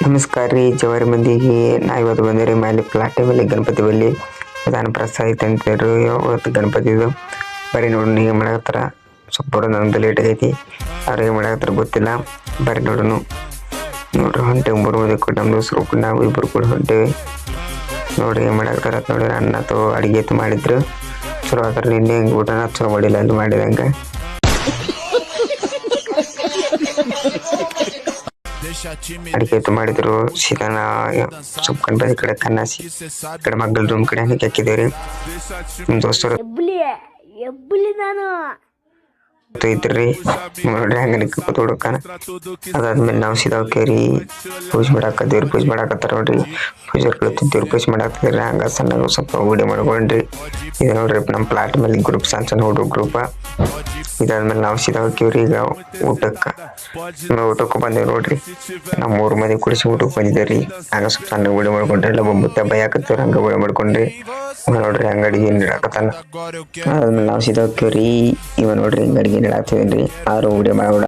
ನಮಸ್ಕಾರ ರೀ ಜವಾರಿ ಮಂದಿಗೆ. ನಾ ಇವತ್ತು ಬಂದಿರಿ ಮೇಲೆ ಪ್ಲಾಟೆ ಮೇಲೆ ಗಣಪತಿ ಬಲ್ಲಿ ವಿಧಾನ ಪ್ರಸಾದ ಐತೆ ಅಂತೇಳಿ ಇವತ್ತು ಗಣಪತಿದು ಬರೀ ನೋಡಿ ಹೇಗೆ ಮಾಡಾಕತ್ತಾರ. ಸ್ವಲ್ಪ ಬರೋದು ನಮ್ದು ಲೇಟ್ ಆಗೈತಿ, ಅವ್ರು ಹೇಗೆ ಮಾಡಾಕತ್ತಾರ ಗೊತ್ತಿಲ್ಲ. ಬರೀ ನೋಡೋಣ ನೋಡ್ರಿ ಹೊಂಟೇವಿ 3 ಮಂದಿ ಕೂಡ ನಮ್ಮ ದೋಸ್ತರು ಕೂಡ ನಾವು ಇಬ್ಬರು ಕೂಡ ಹೊಂಟೇವಿ. ನೋಡ್ರಿ ಏನು ಮಾಡಾಕತ್ತಾರ ನೋಡ್ರಿ. ಅನ್ನ ತೋ ಅಡುಗೆ ಮಾಡಿದ್ರು ಚಲೋ ಆದ್ರೆ ನಿನ್ನೆ ಹೆಂಗೆ ಊಟನ ಚಲೋ ಮಾಡಿಲ್ಲ ಅಲ್ಲಿ ಮಾಡಿದಂಗೆ. ಅಡಿಗೆ ಮಾಡಿದ್ರು ಸೀದಾನ ಸ್ವಲ್ಪ ಗಣಪತಿ ಕಡೆ ಕನ್ನಾಸಿ ಕಡೆ ಮಗ್ಗಲ್ ರೂಮ್ ಕಡೆ ಹಾಕಿದೇವ್ರಿ. ನಮ್ಮ ದೋಸ್ತರು ಇದ್ರಿ ನೋಡ್ರಿ ಹಂಗ ನಿಕ್ಕತ್ ಹುಡುಕನ. ಅದಾದ್ಮೇಲೆ ನಾವು ಸೀದಾ ಹೋಗ್ಯಾರಿ ಪೂಜೆ ಮಾಡಾಕ. ದೇವ್ರ ಪೂಜೆ ಮಾಡಾಕತ್ತಾರ ನೋಡ್ರಿ. ಪೂಜಾರ್ಗಳು ದೇವ್ರ ಪೂಜೆ ಮಾಡಾಕ್ತಿದ್ರಿ. ಹಂಗ ಸಣ್ಣ ಸ್ವಲ್ಪ ವಿಡಿಯೋ ಮಾಡ್ಕೊಂಡ್ರಿ. ಇದು ನೋಡ್ರಿ ನಮ್ಮ ಪ್ಲಾಟ್ ಮೇಲೆ ಗ್ರೂಪ್ ಸಣ್ಣ ಹುಡುಗ ಗ್ರೂಪ್. ಇದಾದ್ಮೇಲೆ ನಾವು ಸೀದಾ ಹೋಗ್ತೀವ್ರಿ ಈಗ ಊಟಕ್ಕೆ ಬಂದೇವಿ ನೋಡ್ರಿ. ನಾವು 3 ಮಂದಿ ಕುಡಿಸಿ ಊಟಕ್ಕೆ ಬಂದಿದ್ದೇವ್ರಿ. ಹಂಗ ಸ್ವಲ್ಪ ಸಣ್ಣ ವಿಡಿಯೋ ಮಾಡ್ಕೊಂಡ್ರಿ. ಎಲ್ಲ ಮುತ್ತೆ ಭಯ ಹಾಕತ್ತವ್ರಿ. ಹಂಗ ವಿಡಿಯೋ ಮಾಡ್ಕೊಂಡ್ರಿ. ನೋಡ್ರಿ ಹಂಗ ಅಡಿಗೆ ನೀಡಾಕತ್ತಾನ. ಅದಾದ್ಮೇಲೆ ನಾವು ಸೀದಾ ಹೋಗ್ತೀವ್ರಿ. ಇವ ನೋಡ್ರಿ ಹಿಂಗ ಅಡಿಗೆ ನೀಡಾಕ್ತಿದೇನ್ರಿ. ಆರು ವಿಡಿಯೋ ಮಾಡ್ಬಿಡ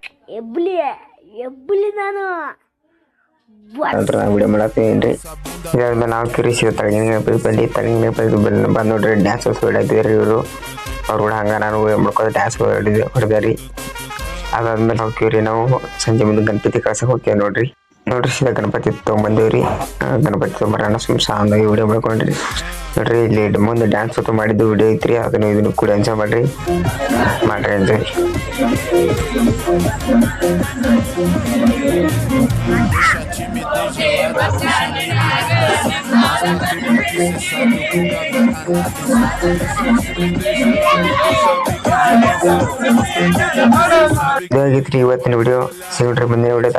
ನಂತರ ನಾವು ವಿಡಿಯೋ ಮಾಡಾಕ್ತಿದೇನ್ರಿ. ಇದಾದ್ಮೇಲೆ ನಾವು ಕಿರಿಸಿದ ತಳಗಿನ ಗಣಪತಿ ಬಂದು ನೋಡ್ರಿ ಡ್ಯಾನ್ಸ್ ಹೊಡಿತಿದ್ರಿ ಇವರು. ಅವ್ರು ಕೂಡ ಹಂಗ ನಾನು ಮಾಡ್ಕೊಂಡು ಡ್ಯಾನ್ಸ್ ಹೊಡೆದ್ರಿ. ಅದಾದ್ಮೇಲೆ ಹೋಗ್ತೀವ್ರಿ ನಾವು ಸಂಜೆ ಮುಂದೆ ಗಣಪತಿ ಕಳ್ಸಕ್ಕೆ ಹೋಗ್ತೀವಿ ನೋಡ್ರಿ. ಸೀದಾ ಗಣಪತಿ ತೊಗೊಂಬಂದೇವ್ರಿ. ಗಣಪತಿ ತೊಗೊಂಬರೋಣ ಸಾಂಗಾಗಿ ವಿಡಿಯೋ ಮಾಡ್ಕೊಂಡ್ರಿ. ನೋಡ್ರಿ ಇಲ್ಲಿ ಮುಂದೆ ಡ್ಯಾನ್ಸ್ ಮಾಡಿದ್ದು ವಿಡಿಯೋ ಐತ್ರಿ. ಅದನ್ನು ಇದನ್ನು ಕೂಡ ಎಂಜಾಯ್ ಮಾಡ್ರಿ ಎಂಜಾಯ್. ಇದಾಗಿತ್ರಿ ಇವತ್ತಿನ ವಿಡಿಯೋ. ನೋಡ್ರಿ ಮುಂದಿನ ವಿಡಿಯೋ